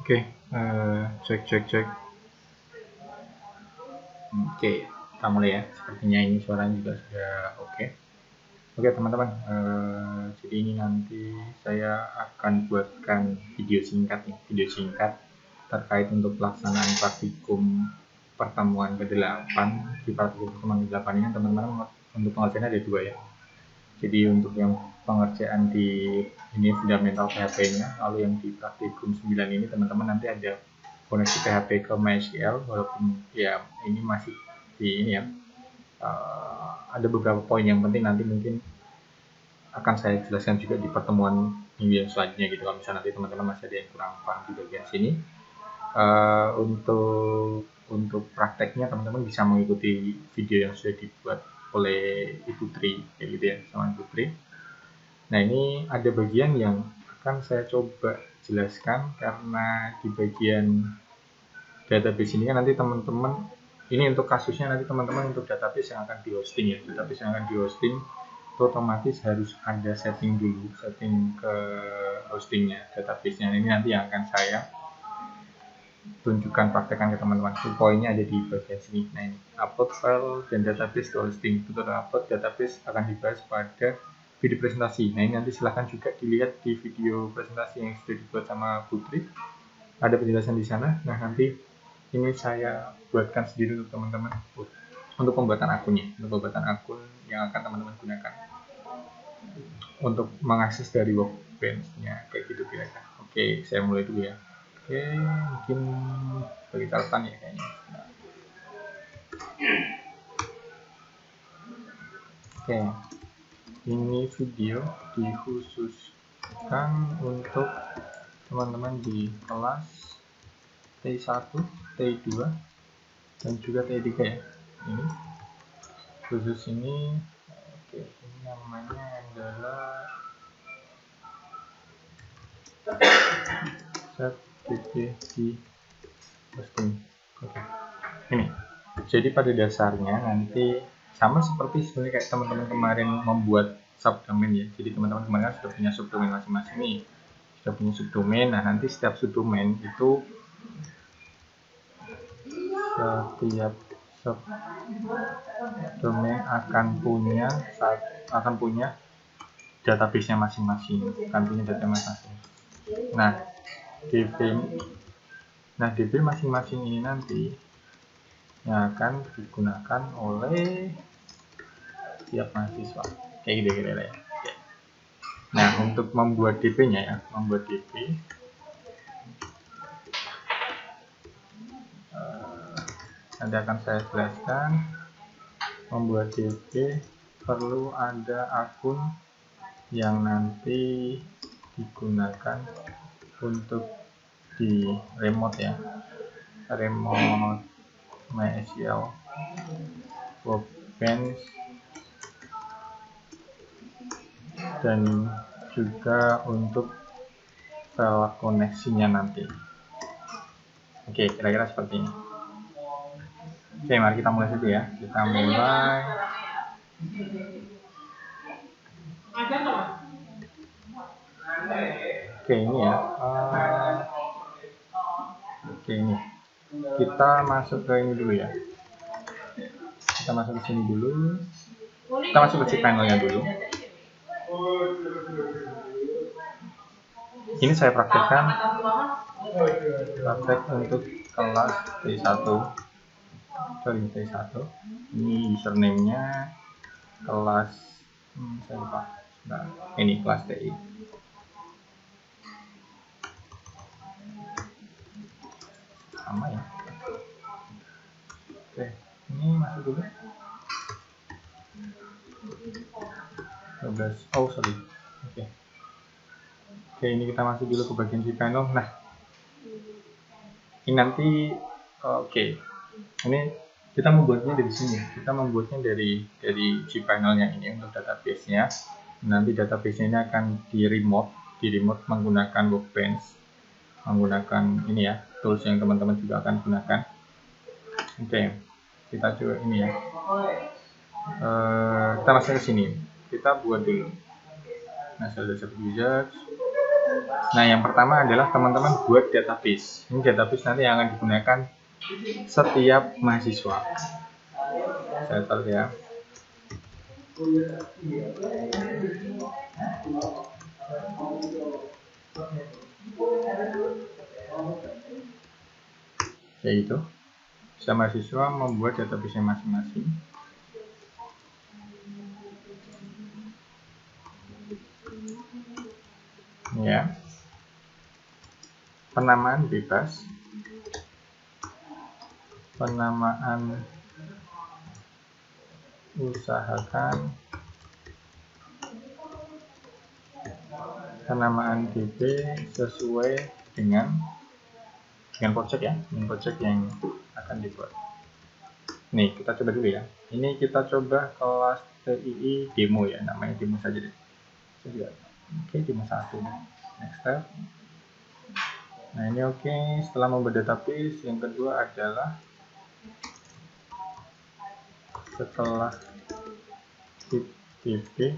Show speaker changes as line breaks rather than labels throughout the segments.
Oke, cek. Oke, kita mulai ya. Sepertinya ini suaranya juga sudah oke. Oke teman-teman, jadi ini nanti saya akan buatkan video singkat terkait untuk pelaksanaan praktikum pertemuan ke-8. Di praktikum pertemuan ke-8 ini teman-teman untuk pengerjaannya ada 2 ya. Jadi untuk yang pengerjaan di ini fundamental PHP-nya, lalu yang di praktikum 9 ini teman-teman nanti ada koneksi PHP ke MySQL, walaupun ya ini masih di ini ya, ada beberapa poin yang penting nanti mungkin akan saya jelaskan juga di pertemuan minggu yang selanjutnya gitu. Kalau misalnya nanti teman-teman masih ada yang kurang paham di bagian sini, untuk prakteknya teman-teman bisa mengikuti video yang sudah dibuat oleh Ibu Tri kayak gitu ya, sama Ibu Tri. Nah ini ada bagian yang akan saya coba jelaskan karena di bagian database ini kan nanti teman-teman, ini untuk kasusnya nanti teman-teman untuk database yang akan di hosting ya, database yang akan di hosting itu otomatis harus ada setting dulu, setting ke hostingnya, database-nya. Ini nanti yang akan saya tunjukkan, praktekkan ke teman-teman. Poinnya ada di bagian sini. Nah ini upload file dan database ke hosting. Tutorial upload database akan dibahas pada video presentasi. Nah ini nanti silahkan juga dilihat di video presentasi yang sudah dibuat sama Putri. Ada penjelasan di sana. Nah nanti ini saya buatkan sendiri untuk teman-teman untuk pembuatan akunnya, untuk pembuatan akun yang akan teman-teman gunakan untuk mengakses dari Workbench-nya kayak gitu kira-kira. Oke, saya mulai dulu ya. Oke, mungkin bagi catatan ya kayaknya. Oke, ini video dikhususkan untuk teman-teman di kelas T1, T2, dan juga T3 ya. Ini khusus ini, oke, ini namanya adalah set db di hosting. Oke, ini. Jadi pada dasarnya nanti sama seperti sebenarnya kayak teman-teman kemarin membuat subdomain ya. Jadi teman-teman kemarin sudah punya subdomain masing-masing nih, sudah punya subdomain. Nah nanti setiap subdomain itu setiap subdomain akan punya database-nya masing-masing, akan punya data masing-masing. Nah DB masing-masing ini nanti yang akan digunakan oleh tiap mahasiswa kayak gitu kira-kira ya. Nah untuk membuat DB-nya ya, membuat DB nanti akan saya jelaskan. Membuat DB perlu ada akun yang nanti digunakan untuk di remote ya, remote MySQL Workbench, dan juga untuk file koneksinya nanti. Oke, kira-kira seperti ini. Oke, mari kita mulai dulu ya. Kita mulai. Oke, ini ya. Oke, ini. Kita masuk ke ini dulu ya. Kita masuk ke sini dulu. Kita masuk ke cPanel-nya dulu. Ini saya praktekkan untuk kelas T1. Ini username-nya kelas saya lupa. Nah, ini kelas TI. Sama ya. Oke, ini masuk dulu. 12. Oh, sorry. Oke. Oke, ini kita masuk dulu ke bagian cPanel. Nah, ini nanti oke. Ini kita membuatnya dari sini. Kita membuatnya dari cPanel-nya ini untuk database-nya. Nanti database-nya ini akan di remote menggunakan Workbench, menggunakan ini ya, tools yang teman-teman juga akan gunakan. Oke, kita coba ini ya. Kita masuk ke sini. Kita buat dulu. Nah, saya sudah wizard. Nah, yang pertama adalah teman-teman buat database. Ini database nanti yang akan digunakan setiap mahasiswa. Saya taruh ya. Yaitu, setiap mahasiswa membuat database masing-masing. Ya. Penamaan bebas. Penamaan usahakan, penamaan DB sesuai dengan project ya, dengan project yang akan dibuat. Nih, kita coba dulu ya. Ini kita coba kelas TII demo ya, namanya demo saja deh. Oke, demo 1. Next step. Nah, ini oke. Setelah membuat database, yang kedua adalah setelah DB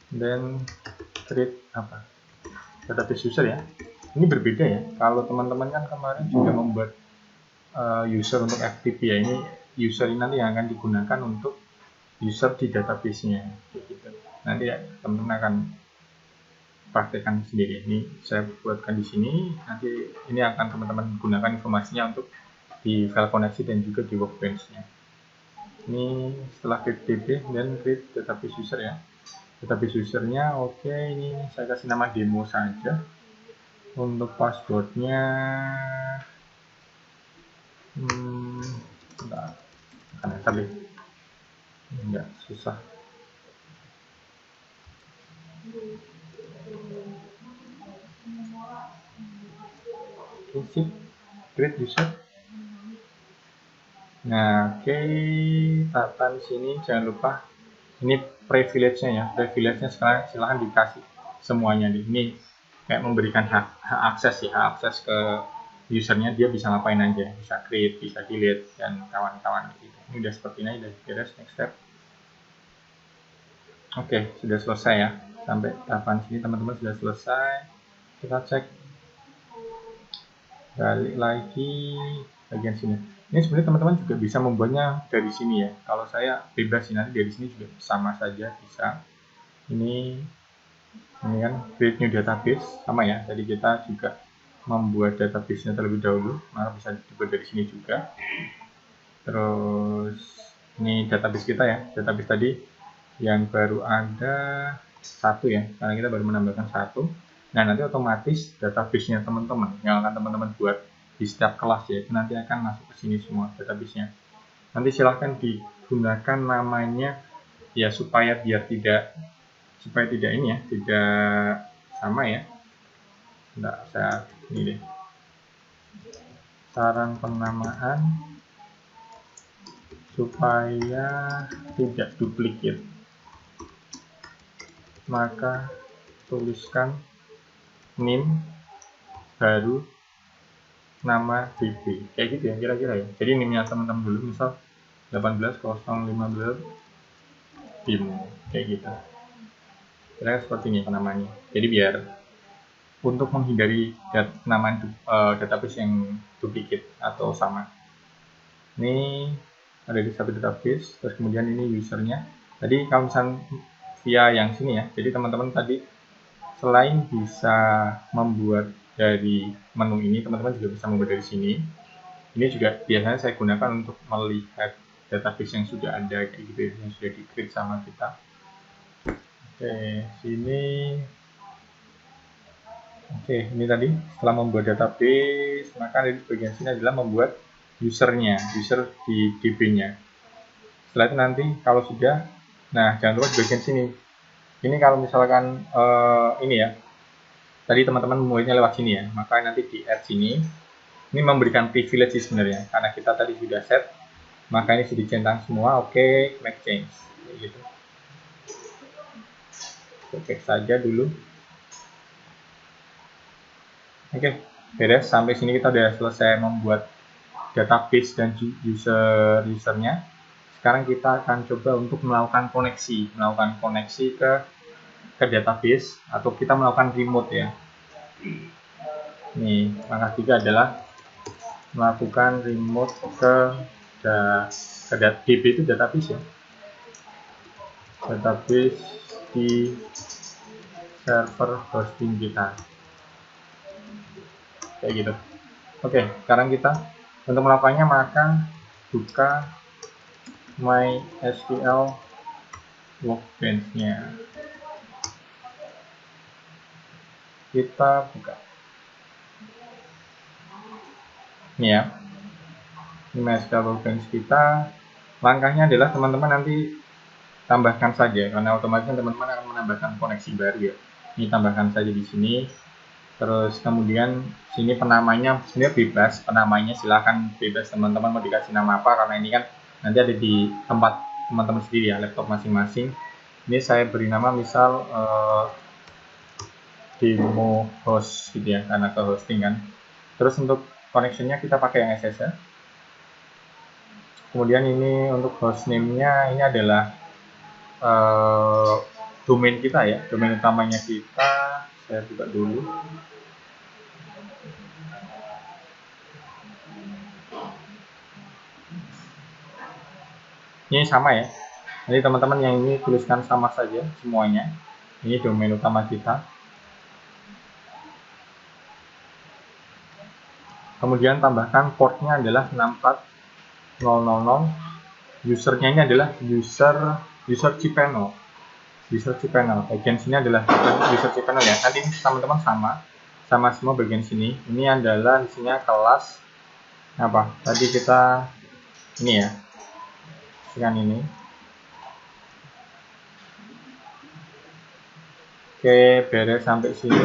dan create apa? Database user ya. Ini berbeda ya. Kalau teman-teman kan kemarin juga membuat user untuk FTP ya. Ini user ini nanti yang akan digunakan untuk user di database-nya. Gitu. Nanti ya, teman-teman akan praktekkan sendiri. Ini saya buatkan di sini. Nanti ini akan teman-teman gunakan informasinya untuk di file koneksi dan juga di Workbench-nya. Ini setelah create DB dan create database user ya. Database usernya oke, ini saya kasih nama demo saja. Untuk passwordnya tapi enggak susah. Sip, create user. Nah, oke, tatan sini jangan lupa ini privilege-nya ya. Privilege-nya sekarang silahkan dikasih semuanya nih. Ini kayak memberikan hak akses ya, hak akses ke usernya, dia bisa ngapain aja, bisa create, bisa delete dan kawan-kawan gitu. Ini udah seperti ini, udah beres. Next step. Oke, sudah selesai ya. Sampai tahapan sini teman-teman sudah selesai. Kita cek. Balik lagi bagian sini. Ini sebenarnya teman-teman juga bisa membuatnya dari sini ya. Kalau saya bebas sih, nanti dari sini juga sama saja bisa. Ini kan create new database sama ya. Jadi kita juga membuat database-nya terlebih dahulu, maka bisa dibuat dari sini juga. Terus ini database kita ya. Database tadi yang baru ada 1 ya, karena kita baru menambahkan 1. Nah, nanti otomatis database-nya teman-teman yang akan teman-teman buat di setiap kelas ya, itu nanti akan masuk ke sini semua database-nya. Nanti silahkan digunakan namanya ya supaya tidak ini ya, tidak sama ya. Nggak, saya ini deh. Saran penamaan supaya tidak duplikat. Maka tuliskan NIM baru nama DB kayak gitu ya kira-kira ya. Jadi NIM-nya teman-teman dulu misal 18015 BIM kayak gitu. Kira-kira seperti ini penamanya. Jadi biar untuk menghindari nama database yang duplikat atau sama. Ini ada di satu database, terus kemudian ini usernya. Tadi kalau misalnya via yang sini ya, jadi teman-teman tadi selain bisa membuat dari menu ini, teman-teman juga bisa membuat dari sini. Ini juga biasanya saya gunakan untuk melihat database yang sudah ada kayak gitu, yang sudah di-create sama kita. Oke, sini. Oke, ini tadi setelah membuat database, maka di bagian sini adalah membuat usernya, user di DB-nya. Setelah itu nanti kalau sudah, nah jangan lupa di bagian sini. Ini kalau misalkan ini ya, tadi teman-teman memulainya lewat sini ya, maka nanti di add sini. Ini memberikan privilege sebenarnya, karena kita tadi sudah set, maka ini sudah dicentang semua. Oke, make change, gitu. Oke saja dulu. Oke, beres. Sampai sini kita sudah selesai membuat database dan usernya. Sekarang kita akan coba untuk melakukan koneksi ke database, atau kita melakukan remote ya. Nih, langkah 3 adalah melakukan remote ke DB itu database ya, database di server hosting kita, kayak gitu. Oke, sekarang kita untuk melakukannya maka buka MySQL Workbench-nya. Kita buka. Ini ya. Ini MySQL Workbench kita. Langkahnya adalah teman-teman nanti tambahkan saja, karena otomatis teman-teman akan menambahkan koneksi baru ya. Ini tambahkan saja di sini. Terus kemudian sini penamanya sebenarnya bebas, penamanya silahkan bebas teman-teman mau dikasih nama apa, karena ini kan nanti ada di tempat teman-teman sendiri ya, laptop masing-masing. Ini saya beri nama misal demo host gitu ya, karena ke hosting kan. Terus untuk connectionnya kita pakai yang SSL. Kemudian ini untuk hostname-nya ini adalah domain kita ya, domain utamanya kita. Saya buka dulu. Ini sama ya. Jadi teman-teman yang ini tuliskan sama saja semuanya. Ini domain utama kita. Kemudian tambahkan portnya adalah 64000. Usernya ini adalah user cPanel. User cPanel. Bagian sini adalah user cPanel ya. Nanti teman-teman sama semua bagian sini. Ini adalah isinya kelas apa? Tadi kita ini ya. Sekian ini. Oke, beres sampai sini.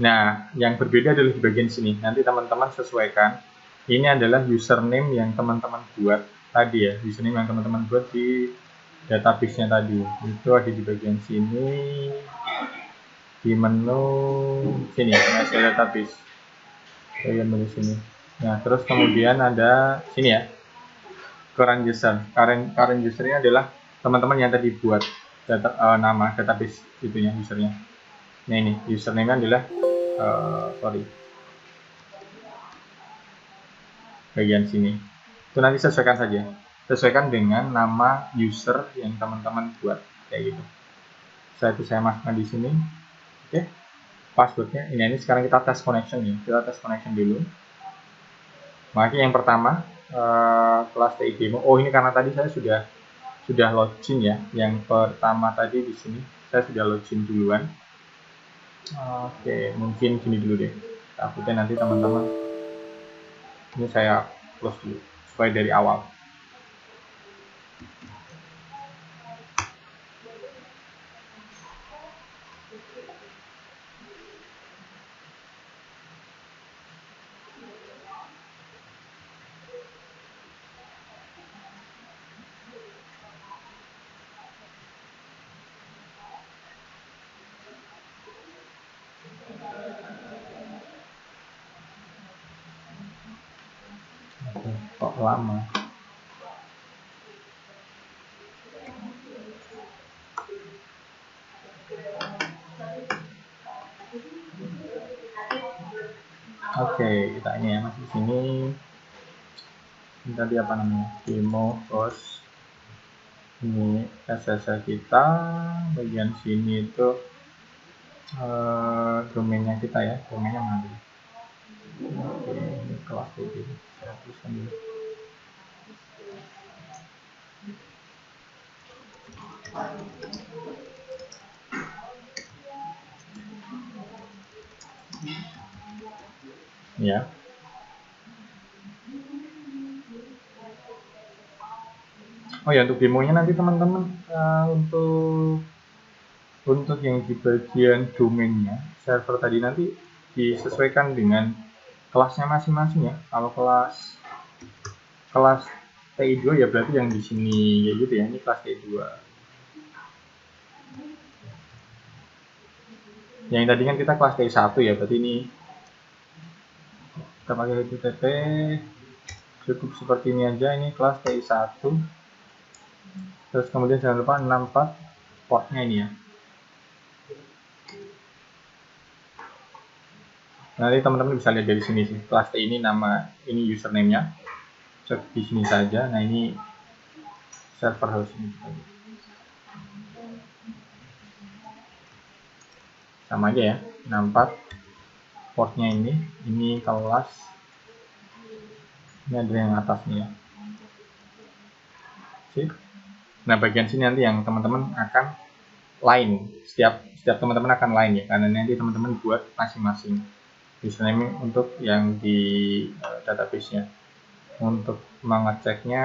Nah, yang berbeda adalah di bagian sini. Nanti teman-teman sesuaikan. Ini adalah username yang teman-teman buat tadi ya. Username yang teman-teman buat di database-nya tadi. Itu ada di bagian sini. Di menu sini, MySQL database. Bagian menu sini. Nah, terus kemudian ada sini ya. Current user. Current user-nya adalah teman-teman yang tadi buat nama database itunya, usernya. Nah, ini username-nya adalah bagian sini. Itu nanti sesuaikan saja. Sesuaikan dengan nama user yang teman-teman buat, kayak gitu. Saya masukkan di sini. Oke. Passwordnya ini sekarang kita tes connection ya. Kita tes connection dulu. Maka yang pertama kelas TI demo. Oh, ini karena tadi saya sudah login ya. Yang pertama tadi di sini saya sudah login duluan. Oke, mungkin gini dulu deh. Takutnya nanti teman-teman, ini saya close dulu supaya dari awal. Kok lama? Oke, kita ini ya, masih di sini. Ini tadi apa namanya? Demo host. Ini SSL kita. Bagian sini itu domainnya kita ya. Domainnya mana? Oke, ini kelas ini. Saya tuliskan dulu. Ya. Oh ya, untuk demonya nanti teman-teman untuk yang di bagian domainnya server tadi nanti disesuaikan dengan kelasnya masing-masing ya. Kalau kelas TI2 ya berarti yang di sini ya gitu ya. Ini kelas TI2. Yang tadi kan kita kelas TI1 ya, berarti ini kita pakai HTTP cukup seperti ini aja. Ini kelas TI1. Terus kemudian jangan lupa 64 portnya ini ya. Nanti teman-teman bisa lihat dari sini sih, kelas T ini nama, ini username-nya, cek di sini saja. Nah ini server host ini sama aja ya, 64 portnya ini kelas, ini adalah yang atasnya ya. Sip. Nah bagian sini nanti yang teman-teman akan line, setiap teman-teman akan line ya, karena nanti teman-teman buat masing-masing username untuk yang di database-nya. Untuk mengeceknya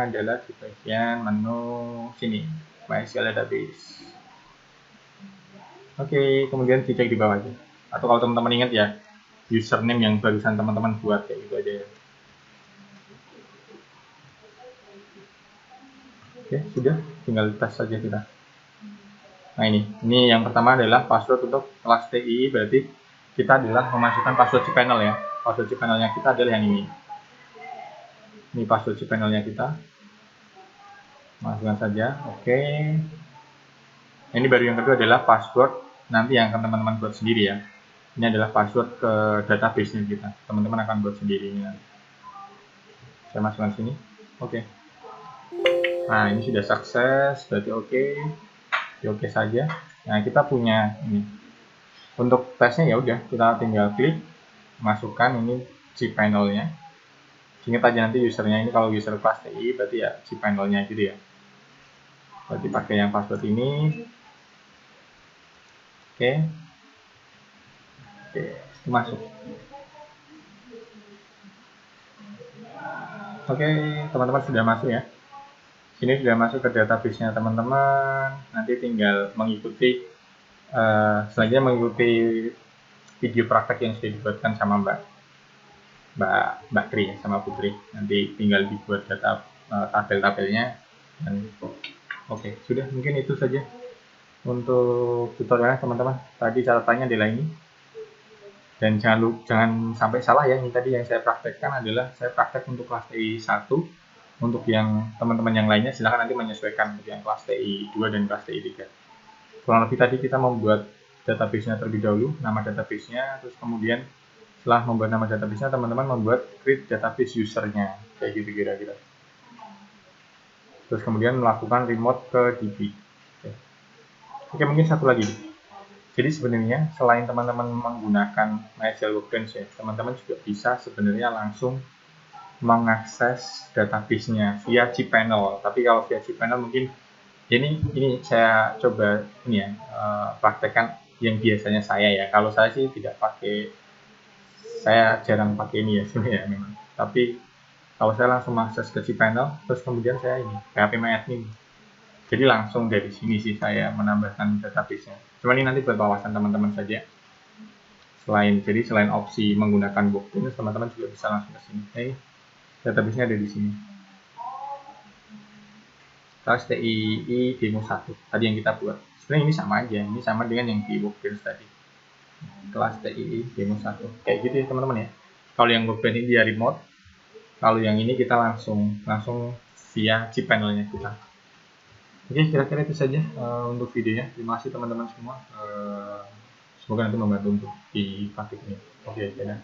adalah di bagian menu sini, MySQL Database. Oke, kemudian dicek di bawah aja. Atau kalau teman-teman ingat ya, username yang barusan teman-teman buat kayak gitu aja ya. Oke, sudah, tinggal tes saja kita. Nah ini yang pertama adalah password untuk kelas TI, berarti kita adalah memasukkan password cPanel ya. Password cPanelnya kita adalah yang ini. Ini password cPanelnya kita. Masukkan saja, oke. Ini baru yang kedua adalah password nanti yang akan teman-teman buat sendiri ya. Ini adalah password ke database-nya kita. Teman-teman akan buat sendiri ini. Saya masukkan sini, oke. Nah ini sudah sukses, berarti oke. Oke saja. Nah kita punya ini. Untuk tesnya ya udah, kita tinggal klik, masukkan ini cPanel-nya. Ingat aja nanti usernya ini, kalau user kelas TI berarti ya cPanel-nya gitu ya. Berarti pakai yang password ini. Oke, masuk. Oke, teman-teman sudah masuk ya. Ini sudah masuk ke database-nya teman-teman. Nanti tinggal mengikuti selanjutnya mengikuti video praktek yang sudah dibuatkan sama Mbak Tri sama Putri. Nanti tinggal dibuat data tabel-tabelnya. Dan oke, sudah, mungkin itu saja untuk tutorialnya teman-teman. Tadi catatannya adalah ini. Dan jangan sampai salah ya, ini tadi yang saya praktekkan adalah saya praktek untuk kelas TI 1. Untuk yang teman-teman yang lainnya silahkan nanti menyesuaikan untuk yang kelas TI 2 dan kelas TI 3. Kurang lebih tadi kita membuat database-nya terlebih dahulu, nama database-nya, terus kemudian setelah membuat nama database-nya, teman-teman membuat create database user-nya, kayak gitu kira-kira. Terus kemudian melakukan remote ke DB. Oke, mungkin satu lagi. Jadi sebenarnya selain teman-teman menggunakan MySQL Workbench ya, teman-teman juga bisa sebenarnya langsung mengakses database-nya via cPanel. Tapi kalau via cPanel mungkin ini saya coba ini ya, praktekkan yang biasanya saya ya. Kalau saya sih tidak pakai, saya jarang pakai ini ya sebenarnya memang. Tapi kalau saya langsung mengakses ke cPanel, terus kemudian saya ini phpMyAdmin. Jadi langsung dari sini sih saya menambahkan database-nya. Cuma ini nanti buat wawasan teman-teman saja. Selain opsi menggunakan Workbench, teman-teman juga bisa langsung ke sini. Ini database-nya ada di sini. Kelas TII demo 1 tadi yang kita buat. Sebenarnya ini sama aja, ini sama dengan yang di Workbench tadi. Kelas TII demo 1. Kayak gitu ya teman-teman ya. Kalau yang Workbench ini dia remote, kalau yang ini kita langsung via cPanel-nya kita. Oke, kira-kira itu saja untuk videonya. Terima kasih teman-teman semua. Semoga nanti membantu untuk di praktik ini. Oke, dadah.